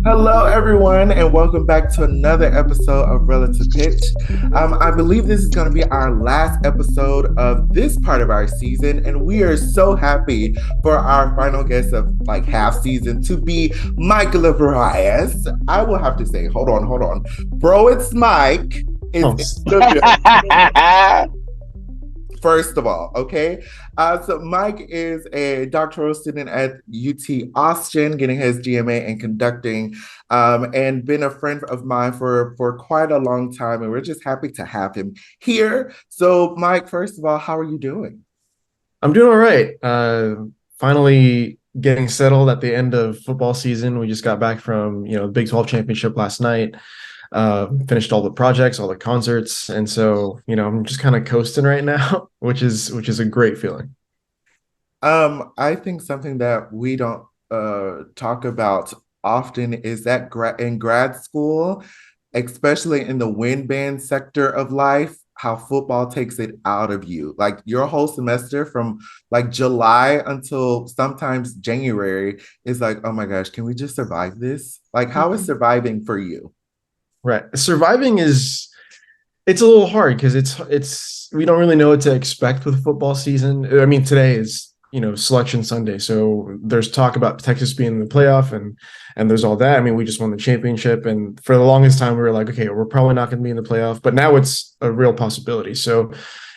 Hello, everyone, and welcome back to another episode of Relative Pitch. I believe this is going to be our last episode of this part of our season, and we are so happy for our final guest of like half season to be Mike Lebrias. I will have to say, hold on. Bro, it's Mike is Oh, in the First of all, okay. So Mike is a doctoral student at UT Austin, getting his GMA in conducting, and been a friend of mine for quite a long time. And we're just happy to have him here. So, Mike, first of all, how are you doing? I'm doing all right. Finally getting settled at the end of football season. We just got back from, the Big 12 championship last night. Finished all the projects, all the concerts, and so, I'm just kind of coasting right now, which is a great feeling. I think something that we don't talk about often is that in grad school, especially in the wind band sector of life, how football takes it out of you. Like your whole semester from like July until sometimes January is like, oh my gosh, can we just survive this? Like, how is surviving for you? Right. Surviving is it's a little hard because it's we don't really know what to expect with football season. I mean, today is, selection Sunday, so there's talk about Texas being in the playoff and there's all that. I mean, we just won the championship, and for the longest time we were like, okay, we're probably not going to be in the playoff, but now it's a real possibility. So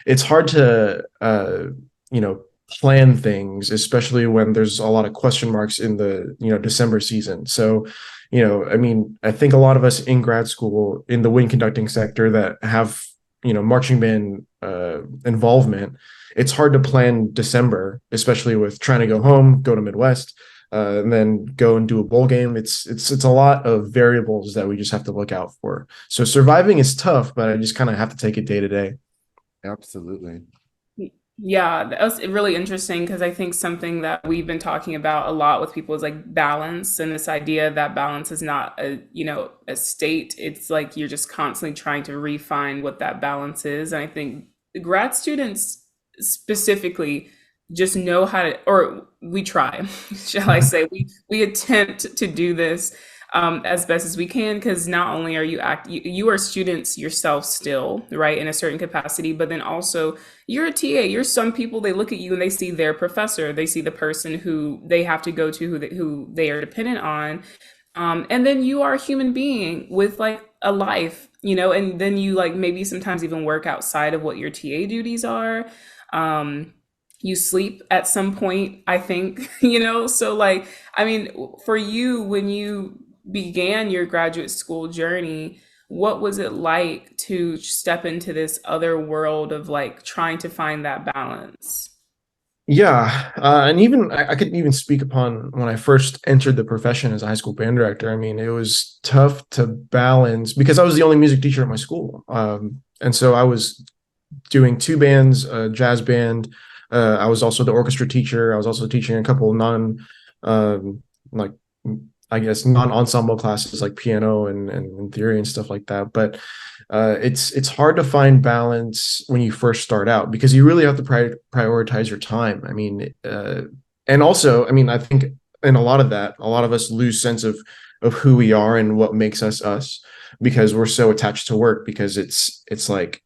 it's hard to you know plan things, especially when there's a lot of question marks in the December season. So I mean, I think a lot of us in grad school in the wind conducting sector that have marching band involvement, it's hard to plan December, especially with trying to go home, go to Midwest, and then go and do a bowl game. It's a lot of variables that we just have to look out for. So surviving is tough, but I just kind of have to take it day to day. Absolutely. Yeah, that was really interesting because I think something that we've been talking about a lot with people is like balance and this idea that balance is not a state. It's like you're just constantly trying to refine what that balance is. And I think grad students specifically just know how to, or we try, shall I say, we attempt to do this as best as we can, because not only are you are students yourself still, right, in a certain capacity, but then also you're a TA. You're some people, they look at you and they see their professor, they see the person who they have to go to, who they are dependent on, and then you are a human being with like a life, and then you like maybe sometimes even work outside of what your TA duties are. You sleep at some point, I think, so like, I mean, for you, when you began your graduate school journey, what was it like to step into this other world of like trying to find that balance? Yeah, and even I could even speak upon when I first entered the profession as a high school band director. I mean, it was tough to balance because I was the only music teacher at my school, and so I was doing two bands, a jazz band. I was also the orchestra teacher. I was also teaching a couple like I guess non-ensemble classes like piano and theory and stuff like that. But it's hard to find balance when you first start out because you really have to prioritize your time. I mean, and also, I mean, I think in a lot of that, a lot of us lose sense of who we are and what makes us us because we're so attached to work because it's like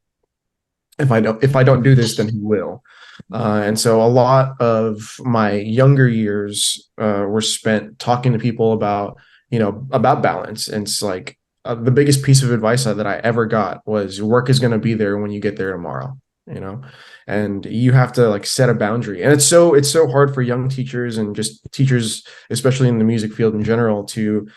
if I don't do this, then who will? And so a lot of my younger years were spent talking to people about balance. And it's like the biggest piece of advice that I ever got was work is going to be there when you get there tomorrow, you know, and you have to like set a boundary. And it's so hard for young teachers and just teachers, especially in the music field in general, to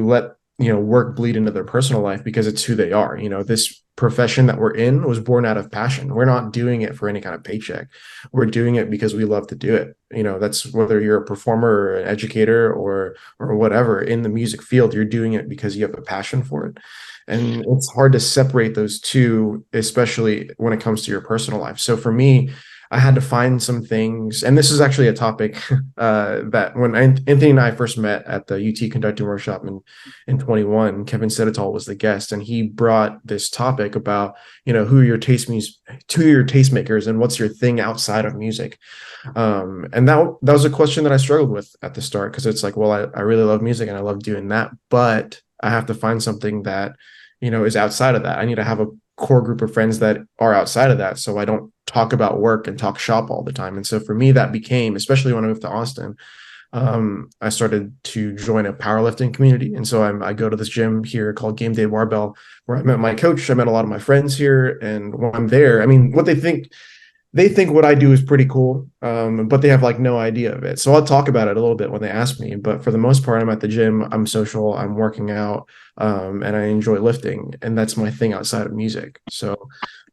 let work bleed into their personal life because it's who they are. This profession that we're in was born out of passion. We're not doing it for any kind of paycheck. We're doing it because we love to do it. That's whether you're a performer or an educator or whatever in the music field, you're doing it because you have a passion for it. And it's hard to separate those two, especially when it comes to your personal life. So for me, I had to find some things, and this is actually a topic that when Anthony and I first met at the UT conducting workshop in 21, Kevin Sedetol was the guest, and he brought this topic about, who are your tastemakers and what's your thing outside of music. And that was a question that I struggled with at the start, because it's like, well, I really love music and I love doing that, but I have to find something that, is outside of that. I need to have a core group of friends that are outside of that, so I don't talk about work and talk shop all the time. And so for me, that became, especially when I moved to Austin, I started to join a powerlifting community. And so I go to this gym here called Game Day Barbell, where I met my coach. I met a lot of my friends here. And when I'm there, I mean, what they think what I do is pretty cool, but they have like no idea of it. So I'll talk about it a little bit when they ask me. But for the most part, I'm at the gym, I'm social, I'm working out, and I enjoy lifting. And that's my thing outside of music. So,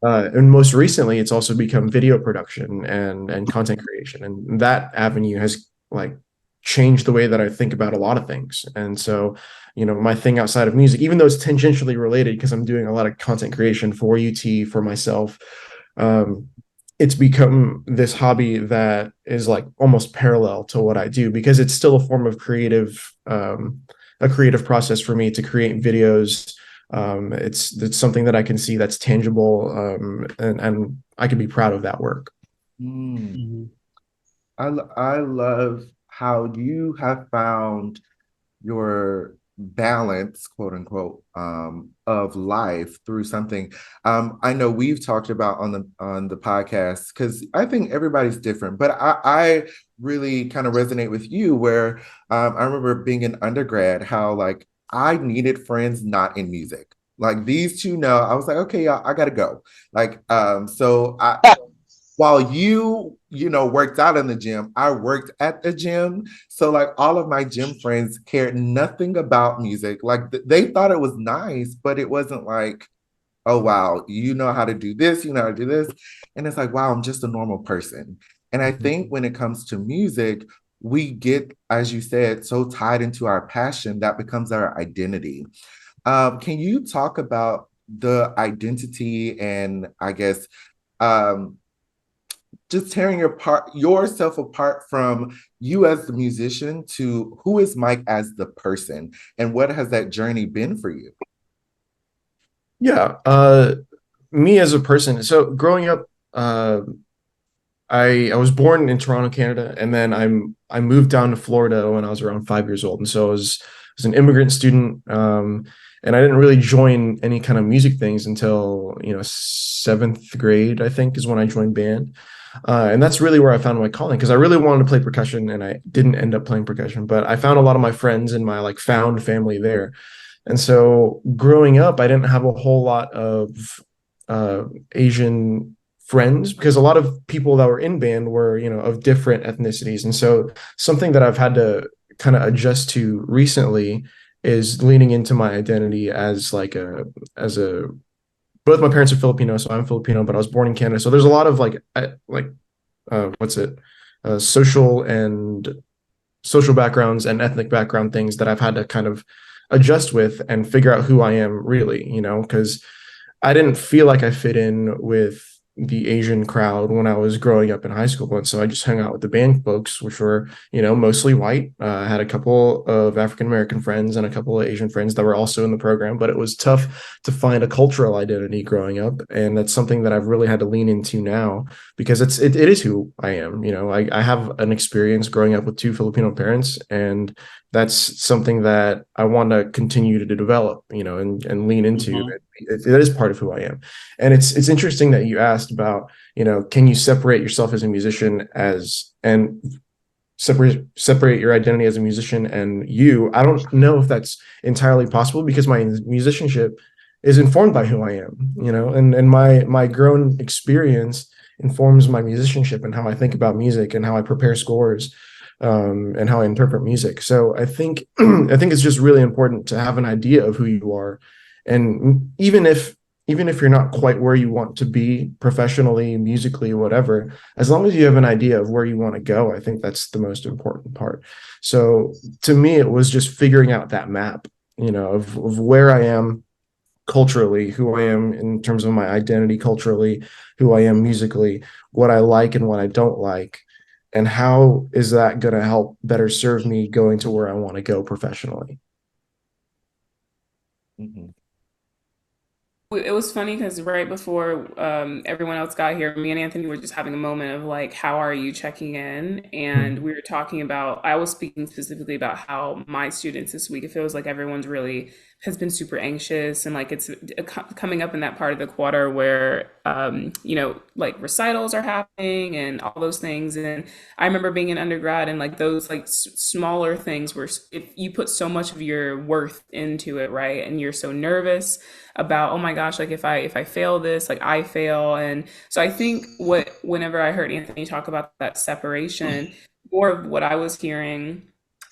and most recently, it's also become video production and content creation. And that avenue has like changed the way that I think about a lot of things. And so, my thing outside of music, even though it's tangentially related, because I'm doing a lot of content creation for UT, for myself, it's become this hobby that is like almost parallel to what I do, because it's still a form of a creative process for me to create videos. It's something that I can see that's tangible, and I can be proud of that work. Mm. I love how you have found your balance, quote unquote, of life through something. I know we've talked about on the podcast, because I think everybody's different, but I really kind of resonate with you where I remember being an undergrad, how like I needed friends not in music. Like these two know, I was like, okay, y'all, I gotta go. Like, so I while worked out in the gym, I worked at the gym. So like all of my gym friends cared nothing about music. Like they thought it was nice, but it wasn't like, oh wow, you know how to do this, you know how to do this. And it's like, wow, I'm just a normal person. And I think when it comes to music, we get, as you said, so tied into our passion that becomes our identity. Can you talk about the identity and I guess just tearing yourself apart from you as the musician to who is Mike as the person, and what has that journey been for you? Yeah. Me as a person. So growing up, I was born in Toronto, Canada, and then I moved down to Florida when I was around 5 years old. And so I was an immigrant student, and I didn't really join any kind of music things until seventh grade, I think, is when I joined band. And that's really where I found my calling, because I really wanted to play percussion, and I didn't end up playing percussion, but I found a lot of my friends and my like found family there. And so growing up, I didn't have a whole lot of Asian friends, because a lot of people that were in band were, of different ethnicities. And so something that I've had to kind of adjust to recently is leaning into my identity as both my parents are Filipino, so I'm Filipino, but I was born in Canada. So there's a lot of what's it? Social and social backgrounds and ethnic background things that I've had to kind of adjust with and figure out who I am really, because I didn't feel like I fit in with the Asian crowd when I was growing up in high school. And so I just hung out with the band folks, which were, mostly white. I had a couple of African-American friends and a couple of Asian friends that were also in the program, but it was tough to find a cultural identity growing up. And that's something that I've really had to lean into now, because it is who I am. I have an experience growing up with two Filipino parents, and that's something that I want to continue to develop, and lean into. Mhm. It is part of who I am. And it's interesting that you asked about, can you separate yourself as a musician and separate your identity as a musician and you? I don't know if that's entirely possible, because my musicianship is informed by who I am, and my grown experience informs my musicianship and how I think about music and how I prepare scores, and how I interpret music. So I think I think it's just really important to have an idea of who you are, and even if you're not quite where you want to be professionally, musically, whatever, as long as you have an idea of where you want to go, I think that's the most important part. So to me, it was just figuring out that map, of where I am, culturally, who I am in terms of my identity culturally, who I am musically, what I like and what I don't like, and how is that going to help better serve me going to where I want to go professionally. Mhm. It was funny because right before everyone else got here, me and Anthony were just having a moment of like, how are you checking in? And we were talking about, I was speaking specifically about how my students this week, it feels like everyone's really has been super anxious and like it's coming up in that part of the quarter where, like recitals are happening and all those things. And I remember being in undergrad and like those like smaller things where if you put so much of your worth into it, right? And you're so nervous about, oh my gosh, like if I fail this, like I fail. And so I think whenever I heard Anthony talk about that separation, more of what I was hearing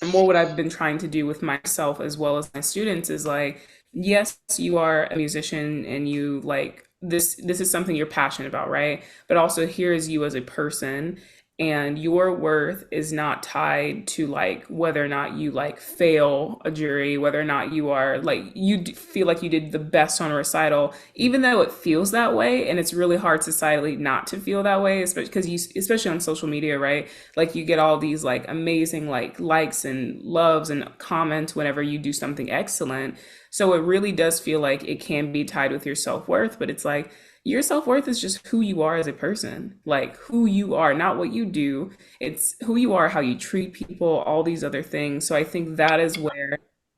and more what I've been trying to do with myself as well as my students is like, yes, you are a musician and you like this is something you're passionate about, right? But also here is you as a person, and your worth is not tied to like whether or not you like fail a jury, whether or not you are like feel like you did the best on a recital, even though it feels that way. And it's really hard societally not to feel that way, especially because especially on social media, right? Like you get all these like amazing like likes and loves and comments whenever you do something excellent. So it really does feel like it can be tied with your self-worth, but it's like your self-worth is just who you are as a person, like who you are, not what you do. It's who you are, how you treat people, all these other things. So I think that is where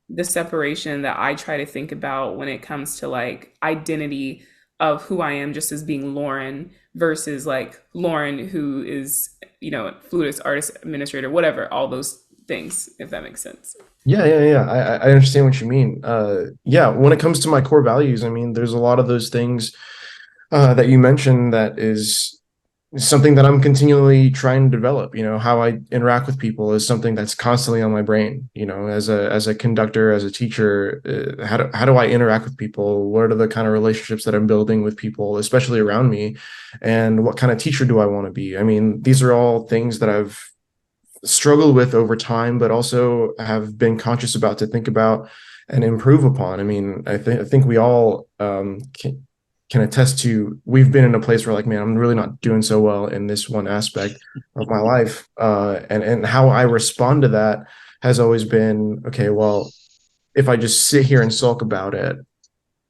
the separation that I try to think about when it comes to like identity of who I am just as being Lauren versus like Lauren who is, flutist, artist, administrator, whatever, all those things, if that makes sense. Yeah. I understand what you mean. Yeah, when it comes to my core values, I mean, there's a lot of those things that you mentioned that is something that I'm continually trying to develop. You know, how I interact with people is something that's constantly on my brain. You know, as a conductor, as a teacher, how do I interact with people? What are the kind of relationships that I'm building with people, especially around me, and what kind of teacher do I want to be? I mean, these are all things that I've struggled with over time, but also have been conscious about to think about and improve upon. I mean, I think we all can attest to we've been in a place where like, man, I'm really not doing so well in this one aspect of my life. And how I respond to that has always been, okay, well, if I just sit here and sulk about it,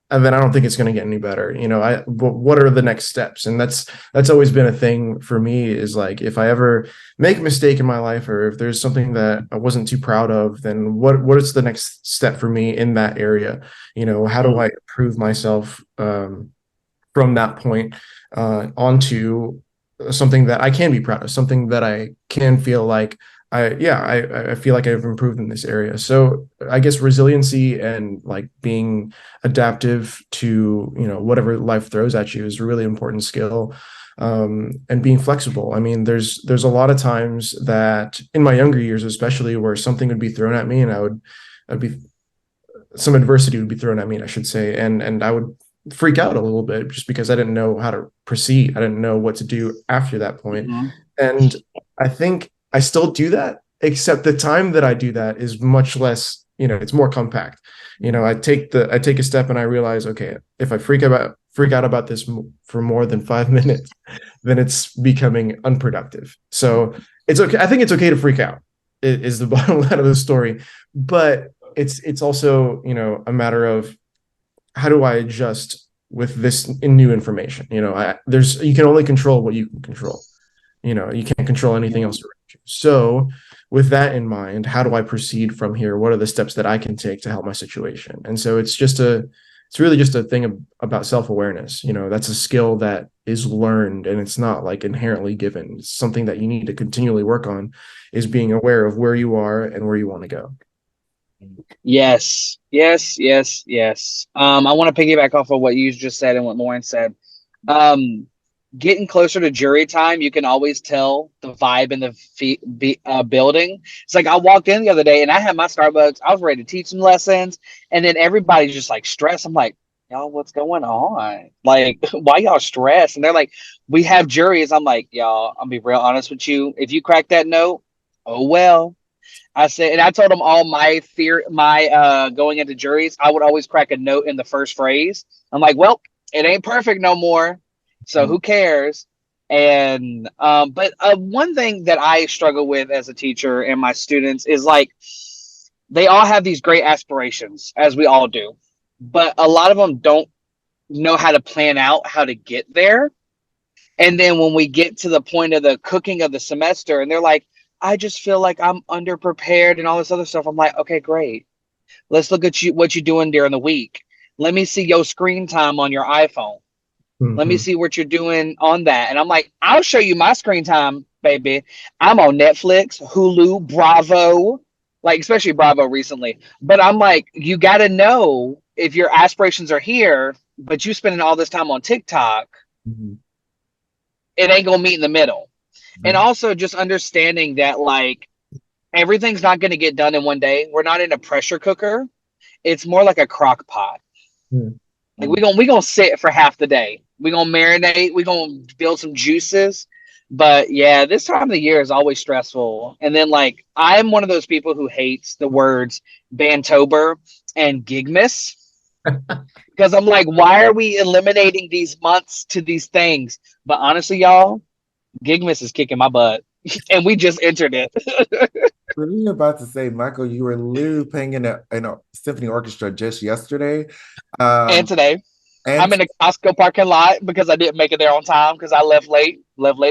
and then I don't think it's going to get any better. You know, what are the next steps? And that's always been a thing for me is like, if I ever make a mistake in my life, or if there's something that I wasn't too proud of, then what is the next step for me in that area? You know, how do I improve myself from that point onto something that I can be proud of, something that I can feel like I feel like I've improved in this area. So I guess resiliency and like being adaptive to, whatever life throws at you is a really important skill. And being flexible. I mean, there's a lot of times that in my younger years, especially, where something would be thrown at me and I'd be some adversity would be thrown at me, I should say, and I would freak out a little bit just because I didn't know how to proceed. I didn't know what to do after that point. Mhm. And I think I still do that, except the time that I do that is much less, it's more compact. I take a step and I realize, okay, if I freak out about this for more than 5 minutes, then it's becoming unproductive. So it's okay. I think it's okay to freak out is the bottom line of the story, but it's also, a matter of how do I adjust with this new information? You can only control what you can control. You can't control anything else around you. So with that in mind, how do I proceed from here? What are the steps that I can take to help my situation? And so it's really just a thing about self-awareness. That's a skill that is learned, and it's not like inherently given. It's something that you need to continually work on, is being aware of where you are and where you want to go. Yes. I want to piggyback off of what you just said and what Lauren said. Um, Getting closer to jury time, you can always tell the vibe in the building. It's like I walked in the other day and I had my Starbucks. I was ready to teach some lessons, and then everybody's just like stressed. I'm like, y'all, what's going on? Like, why y'all stressed? And they're like, we have juries. I'm like, y'all, I'll be real honest with you. If you crack that note, oh well. I said, and I told them all my theory, going into juries, I would always crack a note in the first phrase. I'm like, well, it ain't perfect no more, so who cares? And but one thing that I struggle with as a teacher and my students is like they all have these great aspirations, as we all do, but a lot of them don't know how to plan out how to get there. And then when we get to the point of the cooking of the semester, and they're like, I just feel like I'm underprepared and all this other stuff. I'm like, okay, great. Let's look at what you're doing during the week. Let me see your screen time on your iPhone. Let me see what you're doing on that. And I'm like, I'll show you my screen time, baby. I'm on Netflix, Hulu, Bravo, like especially Bravo recently. But I'm like, you got to know if your aspirations are here, but you spending all this time on TikTok, it ain't gonna meet in the middle. And also just understanding that like everything's not going to get done in one day. We're not in a pressure cooker. It's more like a crock pot. Like we gonna sit for half the day. We're gonna marinate. We're gonna build some juices. But yeah, this time of the year is always stressful. And then like I'm one of those people who hates the words Bantober and Gigmas. Because I'm like, why are we eliminating these months to these things? But honestly, y'all, Gigmas is kicking my butt. And we just entered it. What were you about to say, Michael? You were literally playing in a symphony orchestra just yesterday. And today, And I'm in a Costco parking lot because I didn't make it there on time because I left late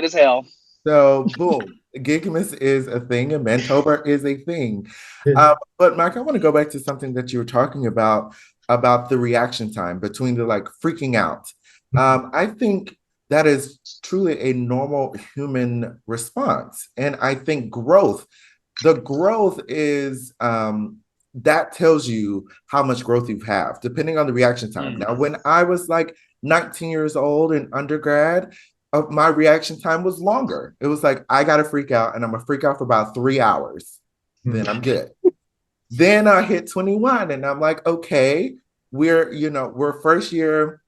as hell. so, boom, Gigmas is a thing and Mantoba is a thing. But Mike, I want to go back to something that you were talking about the reaction time between the like freaking out. I think that is truly a normal human response. And I think the growth is that tells you how much growth you have, depending on the reaction time. Now, when I was like 19 years old in undergrad, my reaction time was longer. It was like, I got to freak out and I'm going to freak out for about 3 hours. Then I'm good. Then I hit 21 and I'm like, okay, we're first year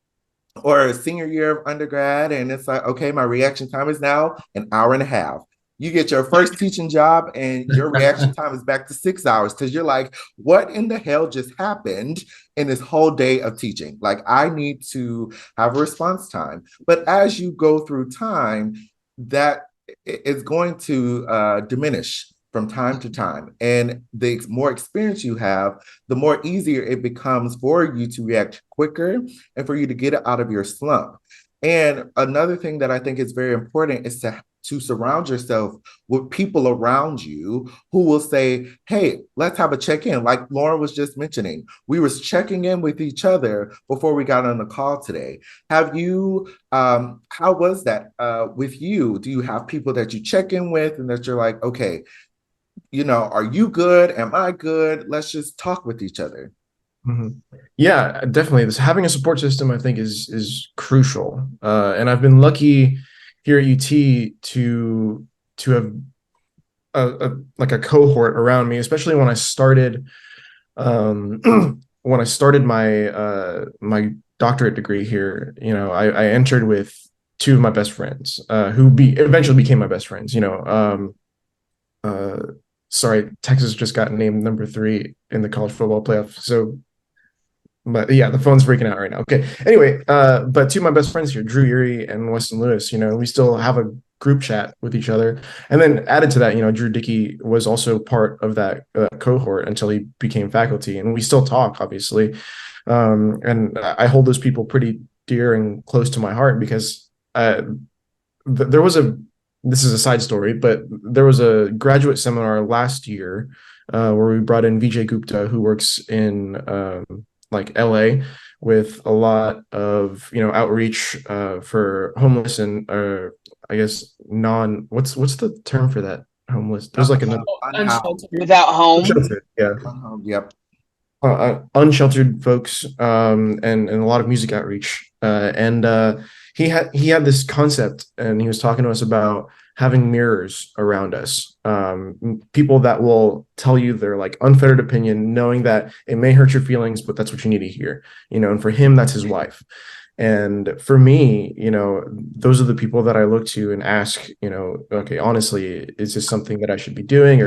or senior year of undergrad. And it's like, okay, my reaction time is now an hour and a half. You get your first teaching job and your reaction time is back to 6 hours because you're like, what in the hell just happened in this whole day of teaching? Like, I need to have a response time. But as you go through time, that is going to diminish from time to time. And the more experience you have, the more easier it becomes for you to react quicker and for you to get out of your slump. And another thing that I think is very important is to surround yourself with people around you who will say, hey, let's have a check-in. Like Lauren was just mentioning, we was checking in with each other before we got on the call today. Have you, how was that with you? Do you have people that you check in with and that you're like, okay, are you good? Am I good? Let's just talk with each other. Yeah, definitely. Having a support system, I think, is crucial. And I've been lucky here at UT to have a cohort around me, especially when I started my doctorate degree here. I entered with two of my best friends, who eventually became my best friends. Sorry, Texas just got named number 3 in the college football playoff. So, but yeah, the phone's freaking out right now. Okay. Anyway, but two of my best friends here, Drew Erie and Weston Lewis, we still have a group chat with each other. And then added to that, Drew Dickey was also part of that cohort until he became faculty. And we still talk, obviously. And I hold those people pretty dear and close to my heart because there was this is a side story, but there was a graduate seminar last year where we brought in Vijay Gupta, who works in like LA with a lot of outreach for homeless and I guess what's the term for that, homeless? There's like another without home. Unsheltered, yeah. Yep. Unsheltered folks, and a lot of music outreach, and he had this concept, and he was talking to us about having mirrors around us, people that will tell you their like unfettered opinion, knowing that it may hurt your feelings, but that's what you need to hear, and for him, that's his wife. And for me, those are the people that I look to and ask, okay, honestly, is this something that I should be doing?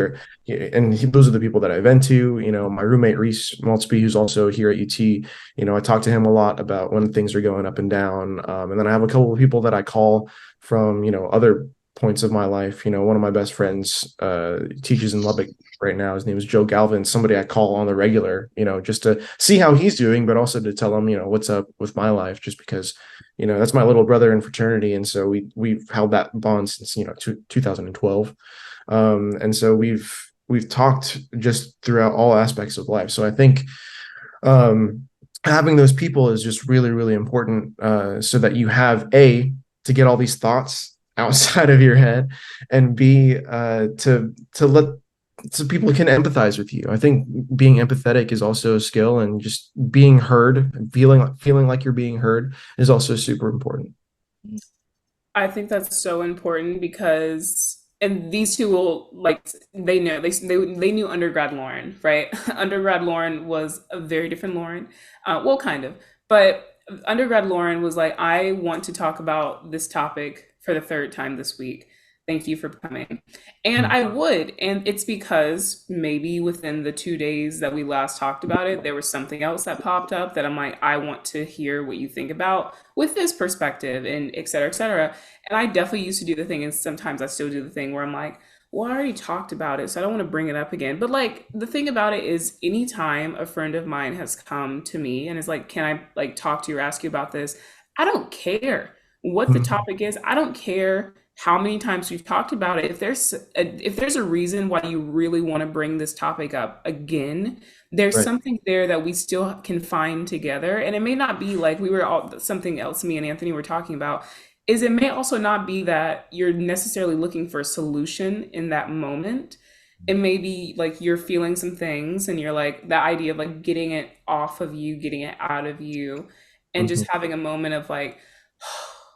Those are the people that I vent to. My roommate Reese Maltzby, who's also here at UT, I talk to him a lot about when things are going up and down. And then I have a couple of people that I call from, other points of my life. One of my best friends teaches in Lubbock right now. His name is Joe Galvin, somebody I call on the regular, just to see how he's doing, but also to tell him, what's up with my life, just because, that's my little brother in fraternity. And so we've held that bond since, 2012. And so we've talked just throughout all aspects of life. So I think having those people is just really, really important, so that you have to get all these thoughts outside of your head, and B, to let so people can empathize with you. I think being empathetic is also a skill, and just being heard, feeling like you're being heard is also super important. I think that's so important because, and these two will like they knew undergrad Lauren, right? Undergrad Lauren was a very different Lauren, well, kind of, but undergrad Lauren was like, I want to talk about this topic for the third time this week. Thank you for coming. And I would. And it's because maybe within the 2 days that we last talked about it, there was something else that popped up that I'm like, I want to hear what you think about with this perspective, and et cetera, et cetera. And I definitely used to do the thing, and sometimes I still do the thing where I'm like, well, I already talked about it, so I don't want to bring it up again. But like the thing about it is, anytime a friend of mine has come to me and is like, can I like talk to you or ask you about this? I don't care what the topic is. I don't care how many times we've talked about it. If there's a reason why you really want to bring this topic up again, there's Right. something there that we still can find together. And it may not be like we were all something else me and Anthony were talking about, is it may also not be that you're necessarily looking for a solution in that moment. It may be like you're feeling some things and you're like, the idea of like getting it off of you, getting it out of you, and just Mhm. having a moment of like,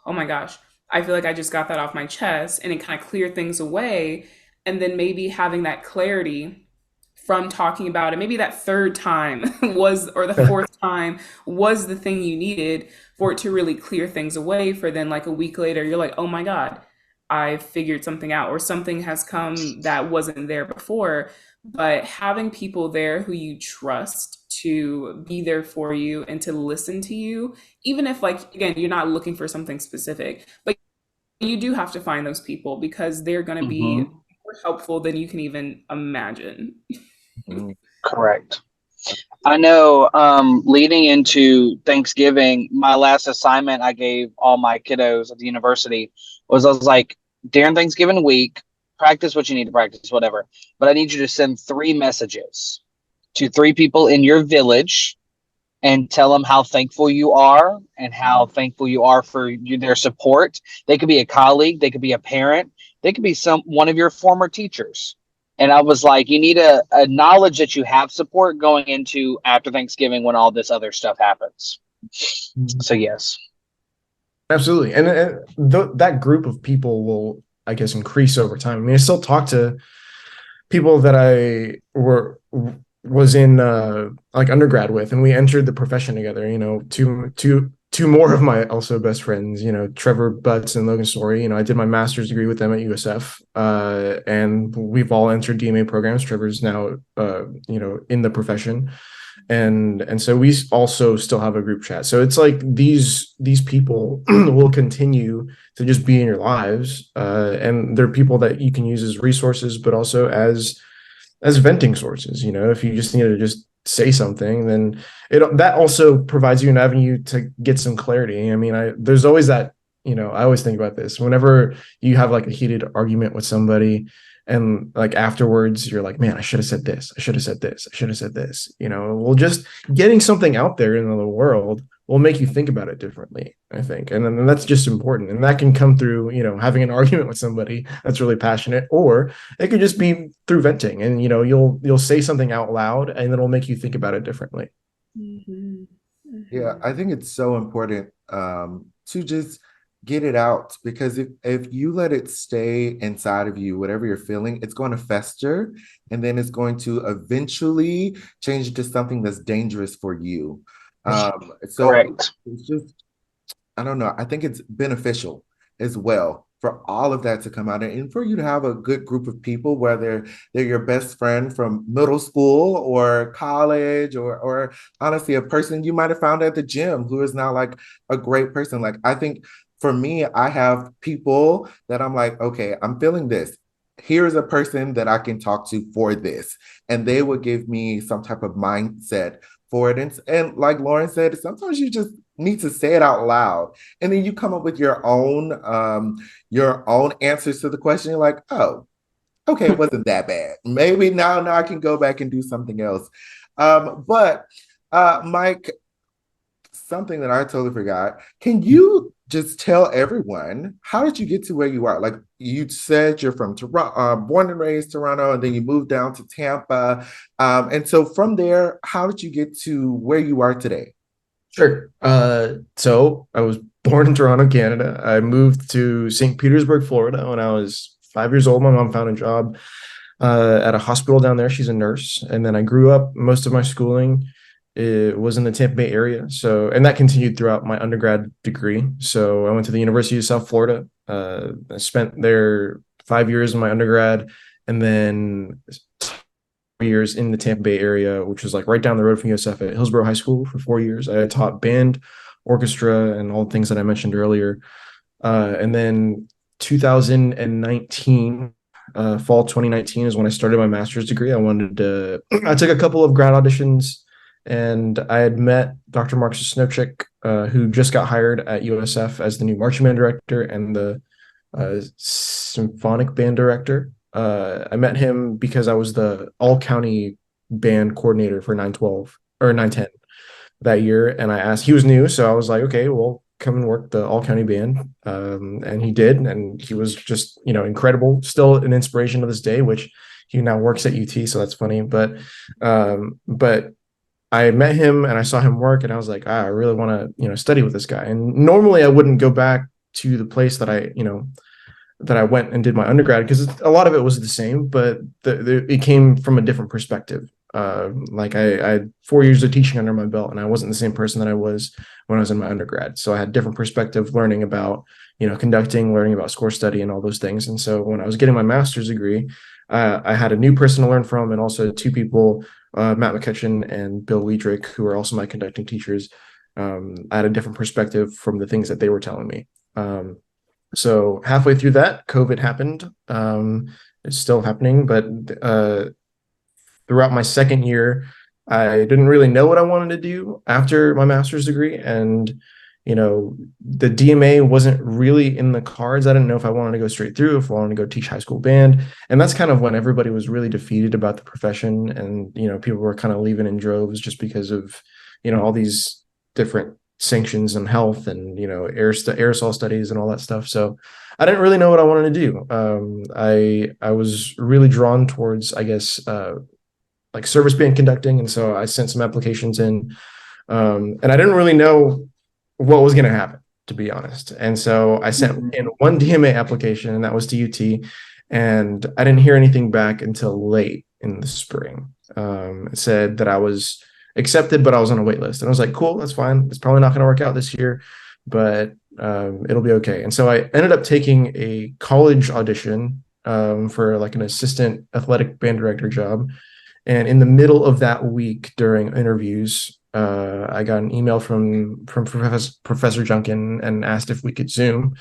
oh my gosh, I feel like I just got that off my chest, and it kind of cleared things away. And then maybe having that clarity from talking about it, maybe that third time was, or the fourth time was the thing you needed for it to really clear things away. For then, like a week later, you're like, oh my God, I figured something out, or something has come that wasn't there before. But having people there who you trust to be there for you and to listen to you, even if, like, again, you're not looking for something specific, but you do have to find those people because they're going to be Mhm. more helpful than you can even imagine. Mhm. Correct. I know, leading into Thanksgiving, my last assignment I gave all my kiddos at the university was, I was like, during Thanksgiving week, practice what you need to practice, whatever. But I need you to send 3 messages to 3 people in your village and tell them how thankful you are and how thankful you are for their support. They could be a colleague, they could be a parent, they could be one of your former teachers. And I was like, you need to acknowledge that you have support going into after Thanksgiving when all this other stuff happens. So yes. Absolutely. And that group of people will, I guess, increase over time. I mean, I still talk to people that I was in like undergrad with, and we entered the profession together. Two more of my also best friends, Trevor Butts and Logan Story. I did my master's degree with them at USF, and we've all entered DMA programs. Trevor's now in the profession, and so we also still have a group chat. So it's like these people will continue to just be in your lives, and they're people that you can use as resources, but also as venting sources. If you just need to just say something, then that also provides you an avenue to get some clarity. I mean, there's always that, I always think about this whenever you have like a heated argument with somebody, and like afterwards you're like, man, I should have said this, I should have said this, I should have said this. Well, just getting something out there into the world will make you think about it differently, I think. And then that's just important. And that can come through, having an argument with somebody that's really passionate, or it could just be through venting, and you'll say something out loud, and it'll make you think about it differently. Mhm. Yeah, Mhm. I think it's so important to just get it out, because if you let it stay inside of you, whatever you're feeling, it's going to fester, and then it's going to eventually change into something that's dangerous for you. So Correct. it's just I don't know. I think it's beneficial as well for all of that to come out and for you to have a good group of people, whether they're your best friend from middle school or college, or honestly, a person you might have found at the gym who is now like a great person. Like, I think for me, I have people that I'm like, okay, I'm feeling this. Here's a person that I can talk to for this. And they would give me some type of mindset for it. And like Lauren said, sometimes you just need to say it out loud, and then you come up with your own answers to the question. You're like, oh, okay, it wasn't that bad. Maybe now I can go back and do something else. But Mike, something that I totally forgot. Can you just tell everyone, how did you get to where you are? Like you said, you're from Toronto, born and raised Toronto, and then you moved down to Tampa. And so from there, how did you get to where you are today? Sure. So I was born in Toronto, Canada. I moved to St. Petersburg, Florida when I was 5 years old. My mom found a job at a hospital down there. She's a nurse. And then I grew up, most of my schooling it was in the Tampa Bay area. So, and that continued throughout my undergrad degree. So I went to the University of South Florida. I spent there 5 years in my undergrad, and then years in the Tampa Bay area, which was like right down the road from USF at Hillsborough High School for 4 years. I taught band, orchestra, and all the things that I mentioned earlier. And then 2019, fall 2019 is when I started my master's degree. I took a couple of grad auditions, and I had met Dr. Mark Snowchick, who just got hired at USF as the new marching band director and the symphonic band director. I met him because I was the all county band coordinator for 912 or 910 that year. And I asked, he was new. So I was like, okay, well, come and work the all county band. And he did. And he was just, incredible, still an inspiration to this day, which he now works at UT. So that's funny. But I met him and I saw him work, and I was like, I really want to, study with this guy. And normally I wouldn't go back to the place that I went and did my undergrad, because a lot of it was the same, but it came from a different perspective. Like I had 4 years of teaching under my belt, and I wasn't the same person that I was when I was in my undergrad. So I had different perspective, learning about, conducting, learning about score study and all those things. And so when I was getting my master's degree, I had a new person to learn from, and also two people, Matt McCutcheon and Bill Liedrich, who are also my conducting teachers. I had a different perspective from the things that they were telling me. So halfway through that, COVID happened. It's still happening, but throughout my second year, I didn't really know what I wanted to do after my master's degree. And, the DMA wasn't really in the cards. I didn't know if I wanted to go straight through, if I wanted to go teach high school band. And that's kind of when everybody was really defeated about the profession. And, people were kind of leaving in droves just because of, all these different sanctions and health and aerosol studies and all that stuff. So I didn't really know what I wanted to do. I was really drawn towards, I guess, like service band conducting, and so I sent some applications in, and I didn't really know what was going to happen, to be honest. And so I sent in one DMA application, and that was to UT, and I didn't hear anything back until late in the spring. It said that I was accepted, but I was on a wait list. And I was like, cool, that's fine. It's probably not going to work out this year, but it'll be okay. And so I ended up taking a college audition for like an assistant athletic band director job. And in the middle of that week during interviews, I got an email from Professor Junkin and asked if we could Zoom.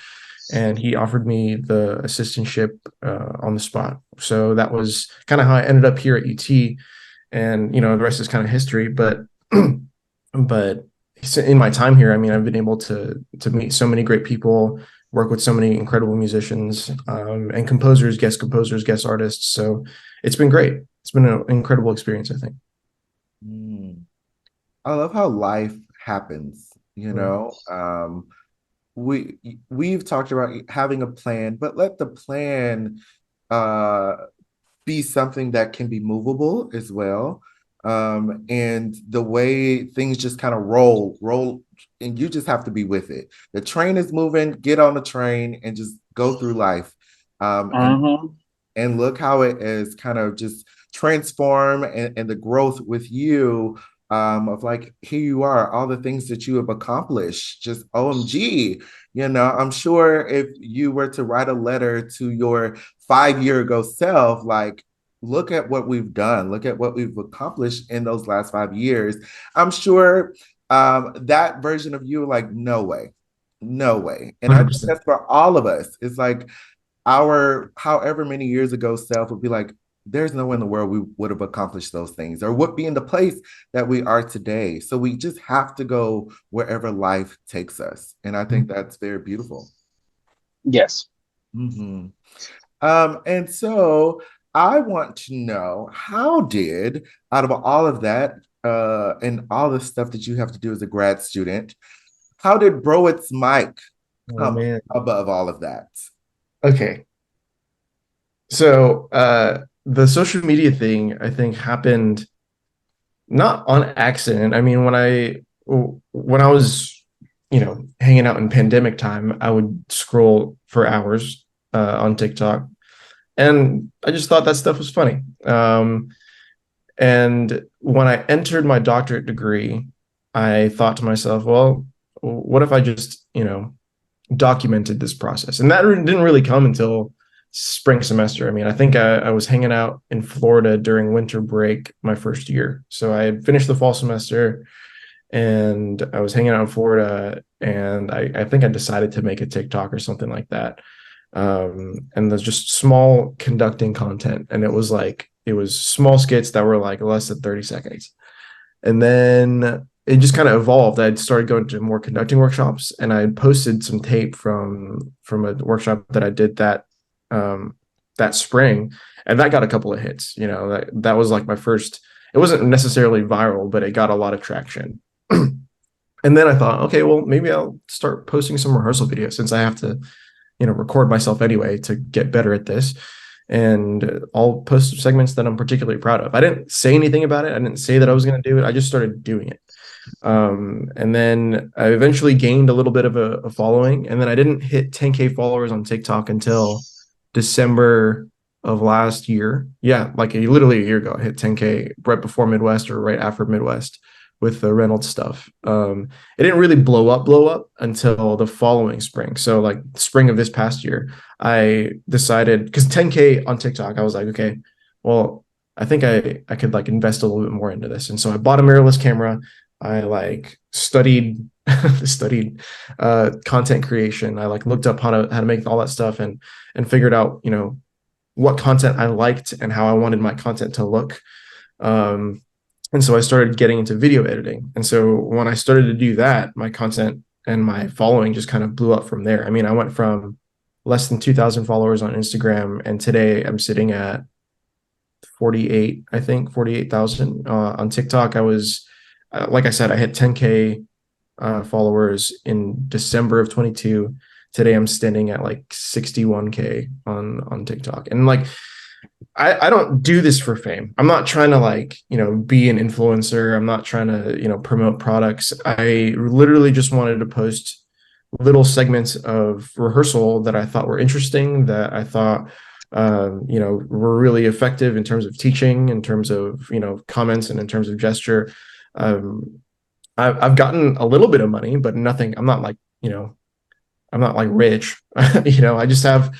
And he offered me the assistantship on the spot. So that was kind of how I ended up here at UT. And the rest is kind of history. But but in my time here, I mean, I've been able to meet so many great people, work with so many incredible musicians, and composers, guest artists. So it's been great. It's been an incredible experience, I think. I love how life happens, we we've talked about having a plan, but let the plan uh be something that can be movable as well. And the way things just kind of roll, and you just have to be with it. The train is moving, get on the train and just go through life. And look how it has kind of just transformed, and the growth with you of like, here you are, all the things that you have accomplished, just OMG. I'm sure if you were to write a letter to your 5 year ago self, like, look at what we've done, look at what we've accomplished in those last 5 years. I'm sure that version of you, like, no way, no way. And I think 100%. that's for all of us. It's like our however many years ago self would be like, there's no way in the world we would have accomplished those things or would be in the place that we are today. So we just have to go wherever life takes us. And I think that's very beautiful. Yes. Mm-hmm. And so I want to know, how did, out of all of that, and all the stuff that you have to do as a grad student, how did Bro It's Mike Oh come man. above all of that? Okay. So the social media thing, I think, happened not on accident. I mean, when I was, hanging out in pandemic time, I would scroll for hours on TikTok, and I just thought that stuff was funny. And when I entered my doctorate degree, I thought to myself, well, what if I just, documented this process? And that didn't really come until spring semester. I mean, I think I was hanging out in Florida during winter break my first year. So I had finished the fall semester and I was hanging out in Florida, and I think I decided to make a TikTok or something like that. And there's just small conducting content. And it was small skits that were like less than 30 seconds. And then it just kind of evolved. I'd started going to more conducting workshops, and I had posted some tape from a workshop that I did that spring, and that got a couple of hits. That was like my first. It wasn't necessarily viral, but it got a lot of traction. And then I thought, okay, well, maybe I'll start posting some rehearsal videos, since I have to, record myself anyway to get better at this. And I'll post segments that I'm particularly proud of. I didn't say anything about it. I didn't say that I was going to do it. I just started doing it. And then I eventually gained a little bit of a following. And then I didn't hit 10K followers on TikTok until December of last year. Yeah, like literally a year ago, I hit 10K right before Midwest, or right after Midwest, with the Reynolds stuff. It didn't really blow up until the following spring. So like spring of this past year, I decided, because 10K on TikTok, I was like, okay, well, I think I could like invest a little bit more into this. And so I bought a mirrorless camera. I like studied content creation. I like looked up how to make all that stuff, and figured out, what content I liked and how I wanted my content to look. And so I started getting into video editing. And so when I started to do that, my content and my following just kind of blew up from there. I mean, I went from less than 2,000 followers on Instagram, and today I'm sitting at 48,000 on TikTok. I was, like I said, I hit 10K followers in December of 22. Today I'm standing at like 61K on TikTok. And like, I don't do this for fame. I'm not trying to like, be an influencer. I'm not trying to, promote products. I literally just wanted to post little segments of rehearsal that I thought were interesting, that I thought, were really effective in terms of teaching, in terms of, comments, and in terms of gesture. I've gotten a little bit of money, but nothing. I'm not like rich. I just have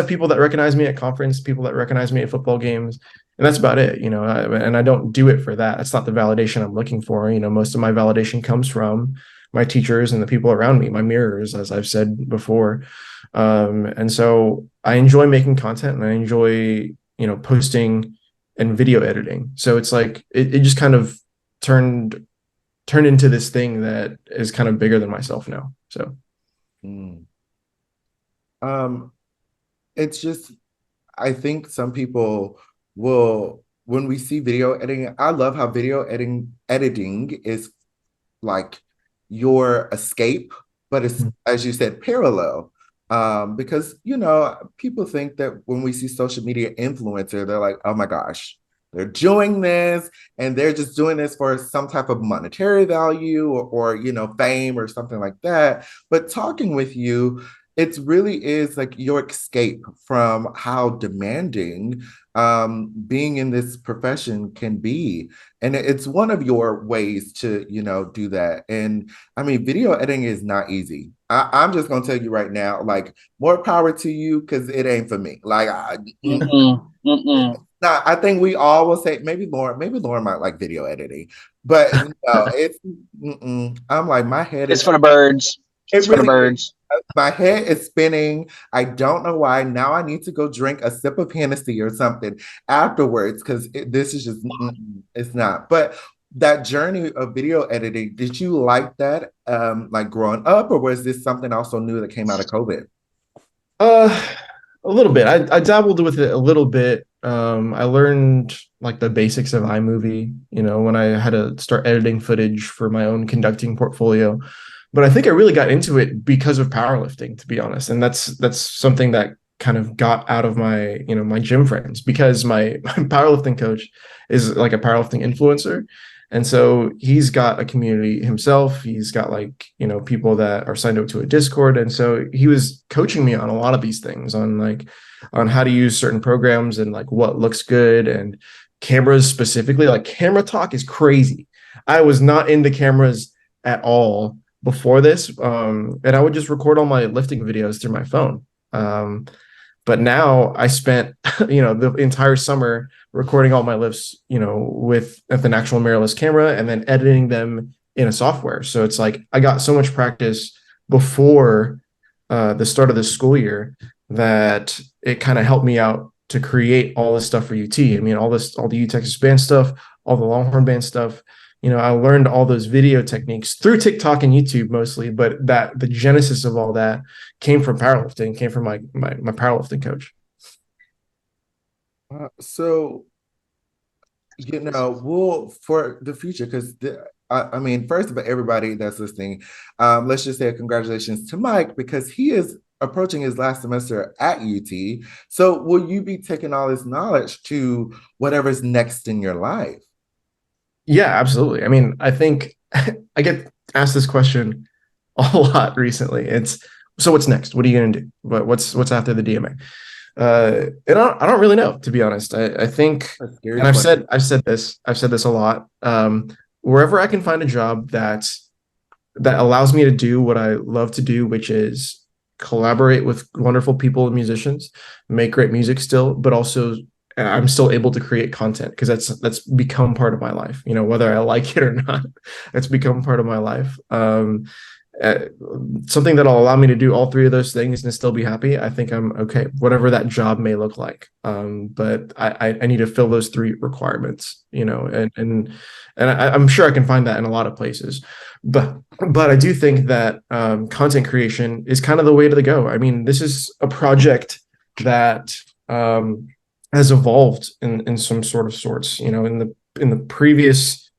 people that recognize me at conference, people that recognize me at football games, and that's about it. And I don't do it for that. That's not the validation I'm looking for. Most of my validation comes from my teachers and the people around me, my mirrors, as I've said before. And so I enjoy making content, and I enjoy, posting and video editing. So it's like it just kind of turned into this thing that is kind of bigger than myself now. So. Mm. Um, it's just, I think some people will, when we see video editing, I love how video editing is like your escape, but it's, as you said, parallel. Because people think that when we see social media influencer, they're like, oh my gosh, they're doing this, and they're just doing this for some type of monetary value, or fame or something like that. But talking with you, it really is like your escape from how demanding being in this profession can be. And it's one of your ways to, do that. And I mean, video editing is not easy. I'm just gonna tell you right now, like, more power to you, because it ain't for me. Like, Mm-mm, mm-mm. nah, I think we all will say maybe Lauren might like video editing, but no, I'm like, my head It's is, for the birds. it It's for the really is. birds. My head is spinning. I don't know why. Now I need to go drink a sip of Hennessy or something afterwards, because this is just, it's not. But that journey of video editing, did you like that, like growing up, or was this something also new that came out of COVID? Uh, a little bit. I dabbled with it a little bit. I learned like the basics of iMovie, when I had to start editing footage for my own conducting portfolio. But I think I really got into it because of powerlifting, to be honest. And that's something that kind of got out of my gym friends, because my powerlifting coach is like a powerlifting influencer. And so he's got a community himself. He's got people that are signed up to a Discord. And so he was coaching me on a lot of these things, on how to use certain programs and like what looks good, and cameras specifically. Like, camera talk is crazy. I was not into cameras at all before this. And I would just record all my lifting videos through my phone. But now I spent, the entire summer recording all my lifts, with an actual mirrorless camera, and then editing them in a software. So it's like I got so much practice before the start of the school year that it kind of helped me out to create all this stuff for UT. I mean, all the U Texas band stuff, all the Longhorn band stuff. I learned all those video techniques through TikTok and YouTube mostly, but the genesis of all that came from powerlifting, came from my powerlifting coach. So, we'll, for the future, because I mean, first of all, everybody that's listening, let's just say congratulations to Mike, because he is approaching his last semester at UT. So will you be taking all this knowledge to whatever's next in your life? Yeah, absolutely. I mean, I think I get asked this question a lot recently. It's, so what's next? What are you going to do? What's after the DMA? And I don't really know, to be honest. I think, and I've said this a lot. Wherever I can find a job that allows me to do what I love to do, which is collaborate with wonderful people and musicians, make great music still, but also I'm still able to create content, because that's become part of my life. Whether I like it or not, it's become part of my life. Something that'll allow me to do all three of those things and still be happy. I think I'm okay, whatever that job may look like. But I need to fill those three requirements, and I'm sure I can find that in a lot of places. But I do think that content creation is kind of the way to go. I mean, this is a project that has evolved in some sorts. In the previous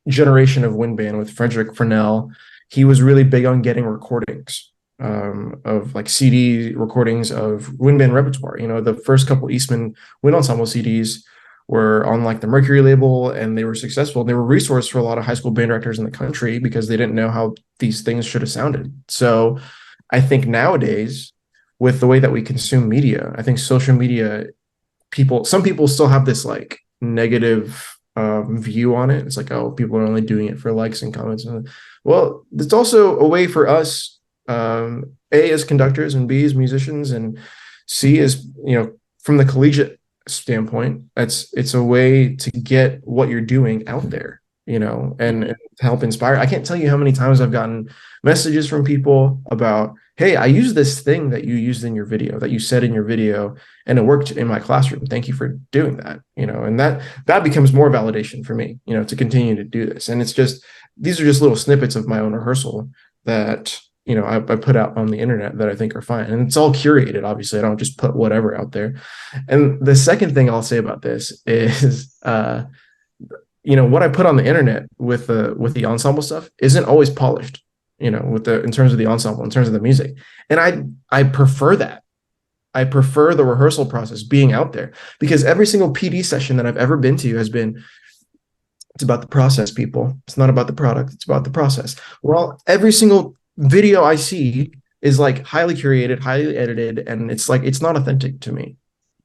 generation of wind band with Frederick Fresnel, he was really big on getting recordings of like CD recordings of wind band repertoire. The first couple Eastman wind ensemble CDs were on like the Mercury label, and they were successful. They were a resource for a lot of high school band directors in the country, because they didn't know how these things should have sounded. So I think nowadays, with the way that we consume media, I think social media, some people still have this like negative view on it. It's like, oh, people are only doing it for likes and comments. Well, it's also a way for us, A, as conductors, and B, as musicians, and C, as from the collegiate standpoint, it's a way to get what you're doing out there, and help inspire. I can't tell you how many times I've gotten messages from people about, hey, I used this thing that you used in your video, that you said in your video, and it worked in my classroom. Thank you for doing that. And that becomes more validation for me, to continue to do this. And it's just, these are just little snippets of my own rehearsal that, I put out on the internet that I think are fine. And it's all curated. Obviously, I don't just put whatever out there. And the second thing I'll say about this is, what I put on the internet with the ensemble stuff isn't always polished, in terms of the ensemble, in terms of the music. And I prefer that. I prefer the rehearsal process being out there, because every single PD session that I've ever been to has been, it's about the process, people. It's not about the product. It's about the process. Well, every single video I see is like highly curated, highly edited, and it's like it's not authentic to me.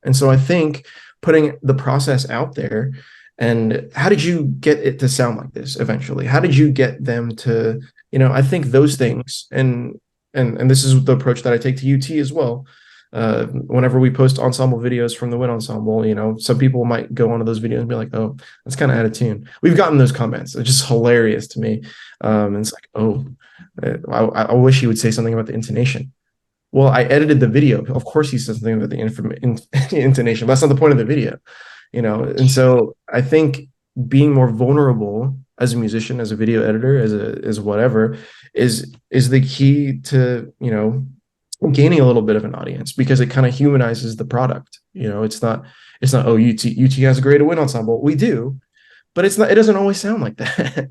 And so I think putting the process out there, and how did you get it to sound like this eventually? How did you get them to, I think those things, and this is the approach that I take to UT as well. Whenever we post ensemble videos from the Win Ensemble, some people might go onto those videos and be like, "Oh, that's kind of out of tune." We've gotten those comments. It's just hilarious to me. And it's like, "Oh, I wish he would say something about the intonation." Well, I edited the video. Of course, he says something about the intonation. That's not the point of the video, And so I think being more vulnerable as a musician, as a video editor, as whatever, is the key to gaining a little bit of an audience, because it kind of humanizes the product. It's not, oh, UT has a great Win ensemble. We do, but it doesn't always sound like that.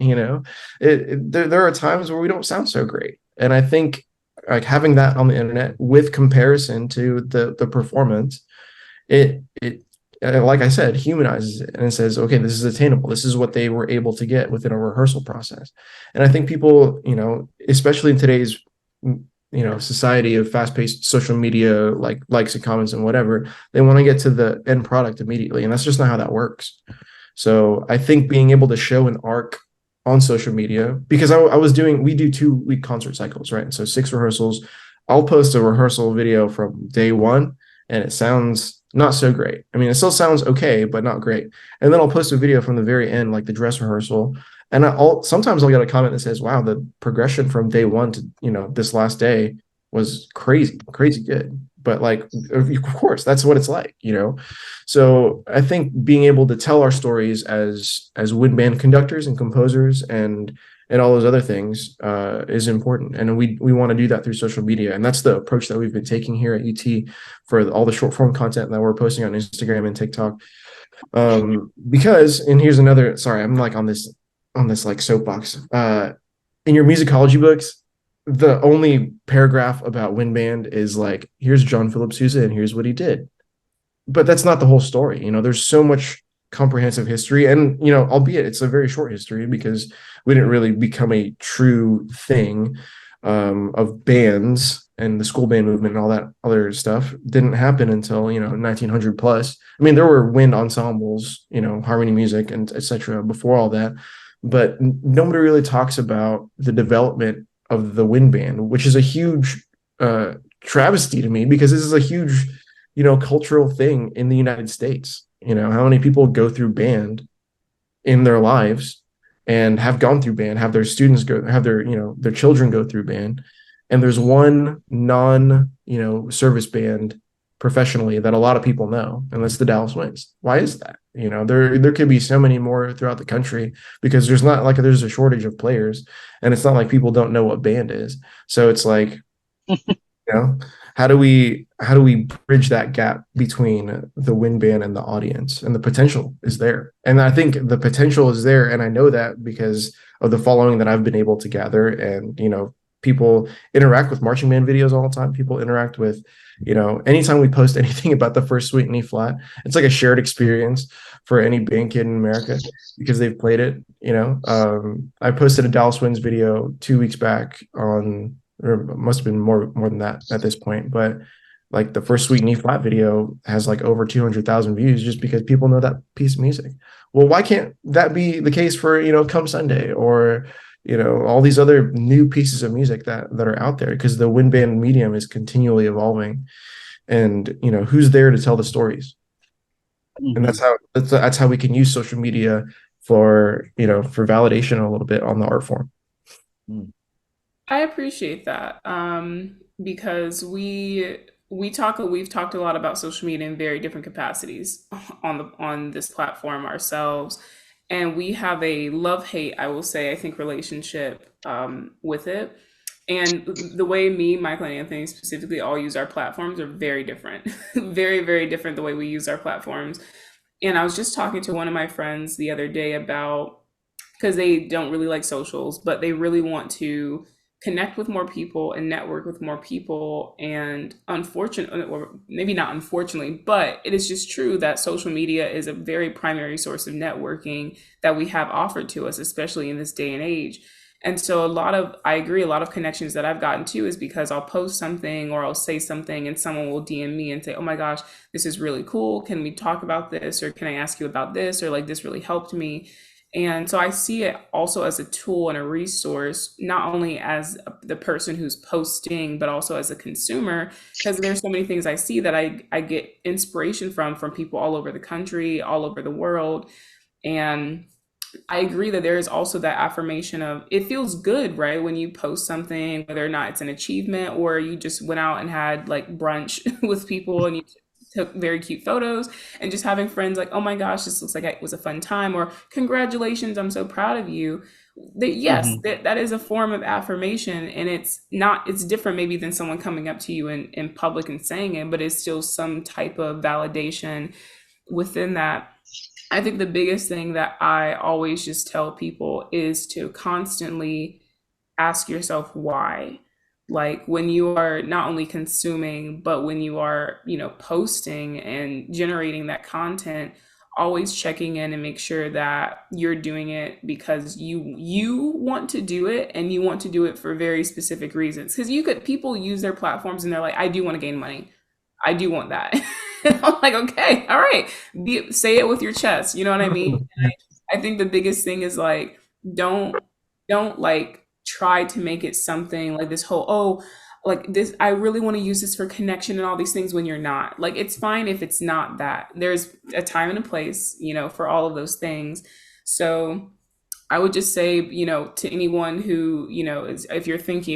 There are times where we don't sound so great, and I think like having that on the internet with comparison to the performance, it like I said, humanizes it, and it says, okay, this is attainable. This is what they were able to get within a rehearsal process. And I think people, especially in today's society of fast-paced social media, like likes and comments and whatever, they want to get to the end product immediately, and that's just not how that works. So I think being able to show an arc on social media, because we do 2-week concert cycles, right? And so 6 rehearsals. I'll post a rehearsal video from day 1, and it sounds not so great. I mean, it still sounds okay, but not great. And then I'll post a video from the very end, like the dress rehearsal, and sometimes I'll get a comment that says, "Wow, the progression from day 1 to this last day was crazy good." But like, of course, that's what it's like, So I think being able to tell our stories as wind band conductors and composers and all those other things is important, and we want to do that through social media, and that's the approach that we've been taking here at UT for all the short form content that we're posting on Instagram and TikTok. Because, and here's another, sorry, I'm like on this like soapbox. In your musicology books, the only paragraph about wind band is like, here's John Philip Sousa and here's what he did. But that's not the whole story. There's so much comprehensive history, and albeit it's a very short history, because we didn't really become a true thing of bands, and the school band movement and all that other stuff didn't happen until 1900 plus. I mean, there were wind ensembles, harmony music and etc. before all that, but nobody really talks about the development of the wind band, which is a huge travesty to me, because this is a huge cultural thing in the United States. How many people go through band in their lives and have gone through band, have their students have their children go through band, and there's one service band professionally that a lot of people know, and that's the Dallas Winds. Why is that? There could be so many more throughout the country, because there's not like there's a shortage of players, and it's not like people don't know what band is. So it's like, how do we bridge that gap between the wind band and the audience? And the potential is there, and I think the potential is there, and I know that because of the following that I've been able to gather. And people interact with marching band videos all the time. People interact with, anytime we post anything about the first suite in E flat, it's like a shared experience for any band kid in America, because they've played it. I posted a Dallas Winds video 2 weeks back on, or it must have been more than that at this point, but like the first suite in E flat video has like over 200,000 views, just because people know that piece of music. Well, why can't that be the case for Come Sunday, or all these other new pieces of music that are out there? Because the wind band medium is continually evolving, and who's there to tell the stories? Mm-hmm. And that's how we can use social media for validation a little bit on the art form. I appreciate that, because we've talked a lot about social media in very different capacities on this platform ourselves, and we have a love-hate, I will say, I think, relationship with it. And the way me, Michael, and Anthony specifically all use our platforms are very different, very, very different the way we use our platforms. And I was just talking to one of my friends the other day about, because they don't really like socials, but they really want to connect with more people and network with more people. And unfortunately, or maybe not unfortunately, but it is just true that social media is a very primary source of networking that we have offered to us, especially in this day and age. And so I agree, a lot of connections that I've gotten to is because I'll post something or I'll say something and someone will DM me and say, oh my gosh, this is really cool. Can we talk about this? Or can I ask you about this? Or like, this really helped me. And so I see it also as a tool and a resource, not only as the person who's posting, but also as a consumer, because there's so many things I see that I get inspiration from people all over the country, all over the world. And I agree that there is also that affirmation of it feels good, right? When you post something, whether or not it's an achievement or you just went out and had like brunch with people and you took very cute photos and just having friends like, oh my gosh, this looks like it was a fun time, or congratulations, I'm so proud of you. That yes, that is a form of affirmation, and it's different maybe than someone coming up to you in public and saying it, but it's still some type of validation within that. I think the biggest thing that I always just tell people is to constantly ask yourself why. Like when you are not only consuming, but when you are, posting and generating that content, always checking in and make sure that you're doing it because you want to do it, and you want to do it for very specific reasons. Because people use their platforms and they're like, I do want to gain money. I do want that. I'm like, okay, all right. Say it with your chest. You know what I mean? And I think the biggest thing is like, don't like try to make it something like this whole, oh, like this, I really want to use this for connection and all these things, when you're not. Like, it's fine if it's not that. There's a time and a place, for all of those things. So I would just say, to anyone who, if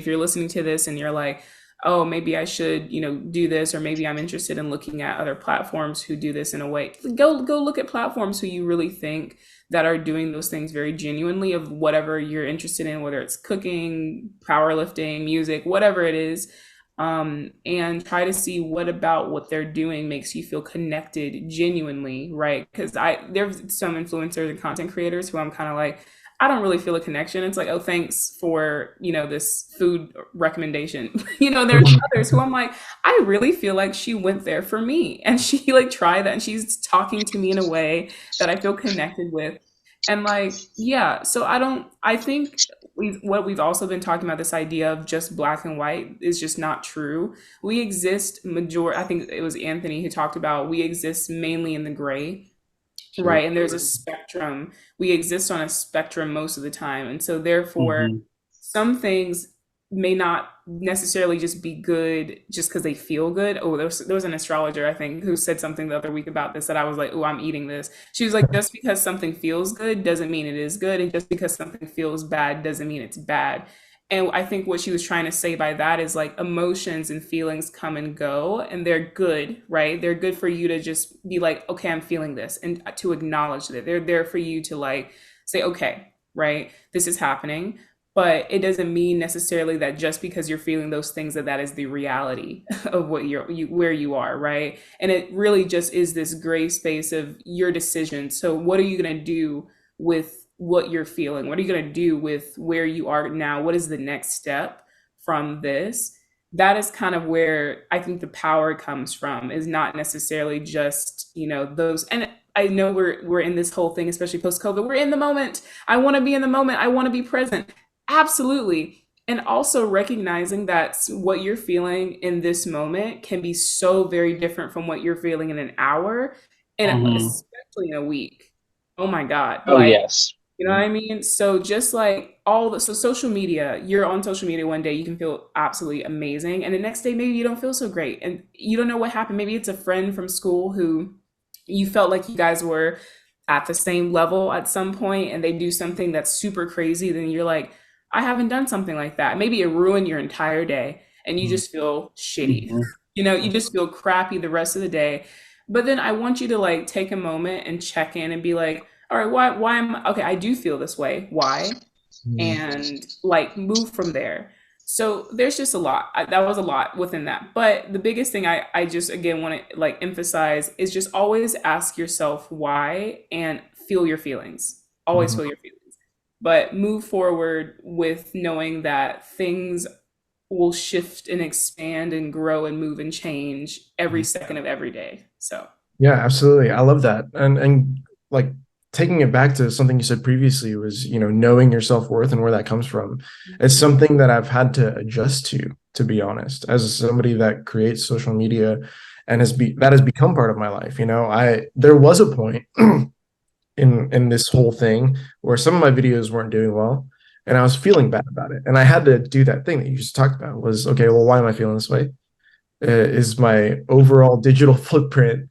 you're listening to this and you're like, oh, maybe I should, do this, or maybe I'm interested in looking at other platforms who do this in a way. Go look at platforms who you really think that are doing those things very genuinely, of whatever you're interested in, whether it's cooking, powerlifting, music, whatever it is. And try to see what about what they're doing makes you feel connected genuinely, right? Because there's some influencers and content creators who I'm kind of like, I don't really feel a connection. It's like, oh, thanks for, this food recommendation. There's others who I'm like, I really feel like she went there for me and she like tried that and she's talking to me in a way that I feel connected with. And like, yeah, so I think what we've also been talking about, this idea of just black and white, is just not true. We exist I think it was Anthony who talked about, we exist mainly in the gray. Right. And there's a spectrum. We exist on a spectrum most of the time. And so therefore, some things may not necessarily just be good just because they feel good. Oh, there was an astrologer, I think, who said something the other week about this that I was like, oh, I'm eating this. She was like, just because something feels good doesn't mean it is good. And just because something feels bad doesn't mean it's bad. And I think what she was trying to say by that is like, emotions and feelings come and go, and they're good, right? They're good for you to just be like, okay, I'm feeling this, and to acknowledge that. They're there for you to like say, okay, right, this is happening. But it doesn't mean necessarily that just because you're feeling those things that is the reality of what where you are, right? And it really just is this gray space of your decision. So what are you going to do with what you're feeling? What are you going to do with where you are now? What is the next step from this? That is kind of where I think the power comes from, is not necessarily just, those. And I know we're in this whole thing, especially post COVID. We're in the moment. I want to be in the moment. I want to be present. Absolutely. And also recognizing that what you're feeling in this moment can be so very different from what you're feeling in an hour, and especially in a week. Oh my God. Oh, Like, yes. you know what I mean? So just like so social media, you're on social media one day, you can feel absolutely amazing. And the next day, maybe you don't feel so great. And you don't know what happened. Maybe it's a friend from school who you felt like you guys were at the same level at some point, and they do something that's super crazy. Then you're like, I haven't done something like that. Maybe it ruined your entire day and you just feel shitty. You just feel crappy the rest of the day. But then I want you to like take a moment and check in and be like, all right, why am okay, I do feel this way. Why? And like move from there. So there's just a lot. That was a lot within that. But the biggest thing I just again want to like emphasize is just always ask yourself why, and feel your feelings. Always feel your feelings. But move forward with knowing that things will shift and expand and grow and move and change every second of every day. So Yeah, absolutely. I love that. And like taking it back to something you said previously was, knowing your self-worth and where that comes from. It's Mhm. something that I've had to adjust to be honest, as somebody that creates social media and that has become part of my life. There was a point in this whole thing where some of my videos weren't doing well and I was feeling bad about it. And I had to do that thing that you just talked about was, okay, well, why am I feeling this way? Is my overall digital footprint,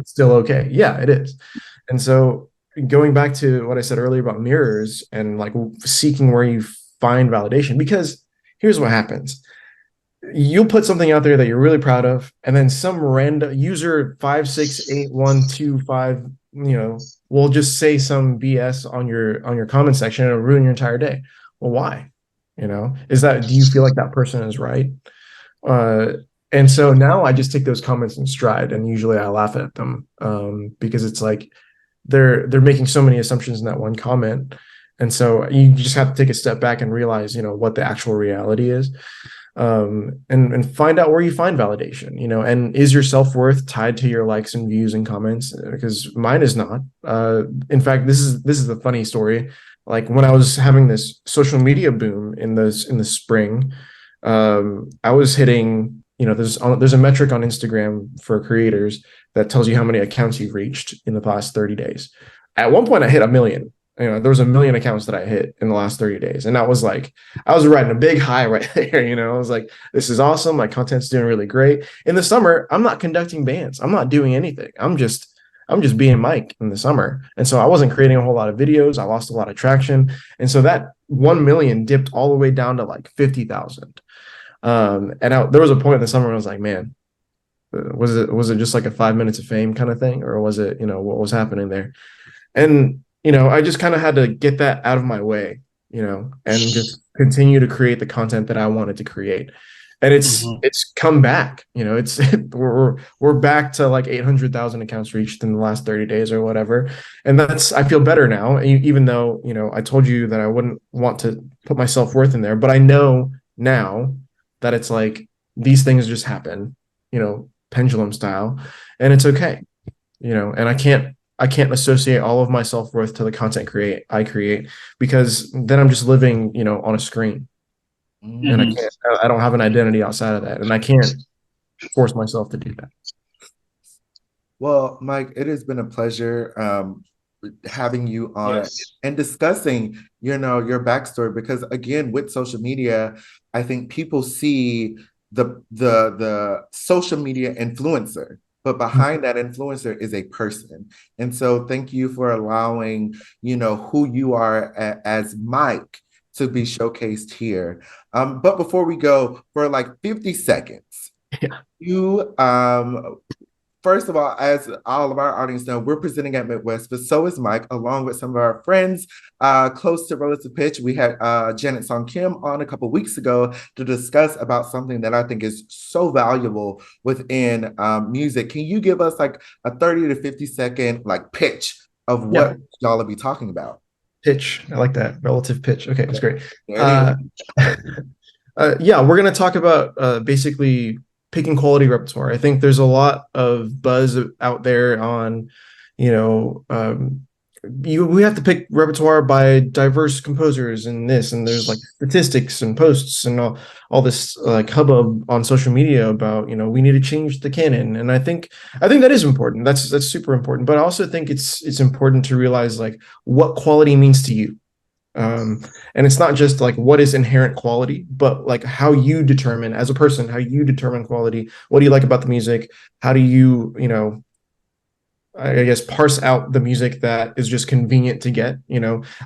still okay? Yeah, it is. And so going back to what I said earlier about mirrors and like seeking where you find validation, because here's what happens. You'll put something out there that you're really proud of, and then some random user 5681225, will just say some BS on your comment section and it'll ruin your entire day. Well, why? Do you feel like that person is right? Uh, and so now I just take those comments in stride, and usually I laugh at them because it's like they're making so many assumptions in that one comment, and so you just have to take a step back and realize what the actual reality is, and find out where you find validation. And is your self-worth tied to your likes and views and comments? Because mine is not. In fact, this is the funny story. Like when I was having this social media boom in the spring, I was hitting, there's a metric on Instagram for creators that tells you how many accounts you've reached in the past 30 days. At one point I hit a million. There was a million accounts that I hit in the last 30 days. And that was like, I was riding a big high right there. I was like, this is awesome. My content's doing really great. In the summer, I'm not conducting bands. I'm not doing anything. I'm just being Mike in the summer. And so I wasn't creating a whole lot of videos. I lost a lot of traction. And so that 1 million dipped all the way down to like 50,000. There was a point in the summer where I was like, man, was it just like a 5 minutes of fame kind of thing, or was it, what was happening there? And I just kind of had to get that out of my way, and just continue to create the content that I wanted to create. And it's Mhm. it's come back, it's we're back to like 800,000 accounts reached in the last 30 days or whatever. And I feel better now, even though, I told you that I wouldn't want to put my self-worth in there, but I know now that it's like these things just happen, pendulum style, and it's okay, and I can't associate all of my self-worth to the content I create, because then I'm just living, on a screen, and Mm. Mhm. I don't have an identity outside of that, and I can't force myself to do that. Well, Mike, it has been a pleasure having you on Yes. and discussing, your backstory. Because again, with social media, I think people see the social media influencer, but behind that influencer is a person. And so, thank you for allowing, who you are as Mike to be showcased here. But before we go, for like 50 seconds, Yeah. you first of all, as all of our audience know, we're presenting at Midwest, but so is Mike, along with some of our friends close to Relative Pitch. We had Janet Song Kim on a couple weeks ago to discuss about something that I think is so valuable within music. Can you give us like a 30 to 50-second like pitch of Yeah. what y'all will be talking about? Pitch. I like that. Relative pitch. Okay, that's great. There it Uh, is. yeah, we're going to talk about basically picking quality repertoire. I think there's a lot of buzz out there on, you know, we have to pick repertoire by diverse composers and this, and there's like statistics and posts and all this like hubbub on social media about, we need to change the canon. And I think that is important. That's super important. But I also think it's important to realize like what quality means to you. And it's not just like what is inherent quality, but like how you determine as a person, how you determine quality. What do you like about the music? How do you, I guess, parse out the music that is just convenient to get?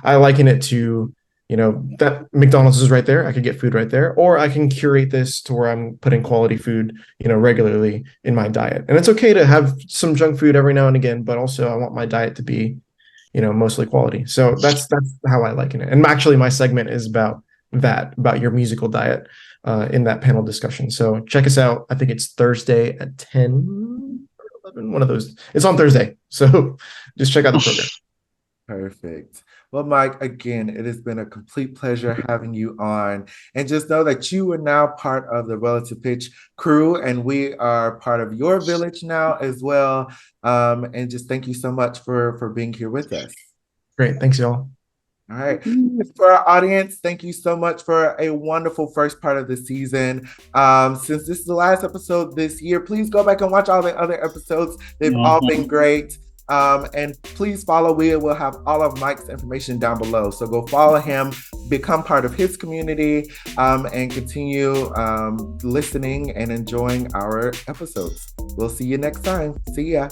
I liken it to, that McDonald's is right there. I could get food right there, or I can curate this to where I'm putting quality food, regularly in my diet. And it's okay to have some junk food every now and again, but also I want my diet to be, mostly quality. So that's how I liken it. And actually, my segment is about your musical diet in that panel discussion. So check us out. I think it's Thursday at 10 or 11, one of those. It's on Thursday. So just check out the program. Perfect. Well, Mike, again, it has been a complete pleasure having you on. And just know that you are now part of the Relative Pitch crew, and we are part of your village now as well. And just thank you so much for being here with us. Great. Thanks, y'all. All right. For our audience, thank you so much for a wonderful first part of the season. Since this is the last episode this year, please go back and watch all the other episodes. They've all been great. And please follow. We will have all of Mike's information down below. So go follow him, become part of his community, and continue listening and enjoying our episodes. We'll see you next time. See ya.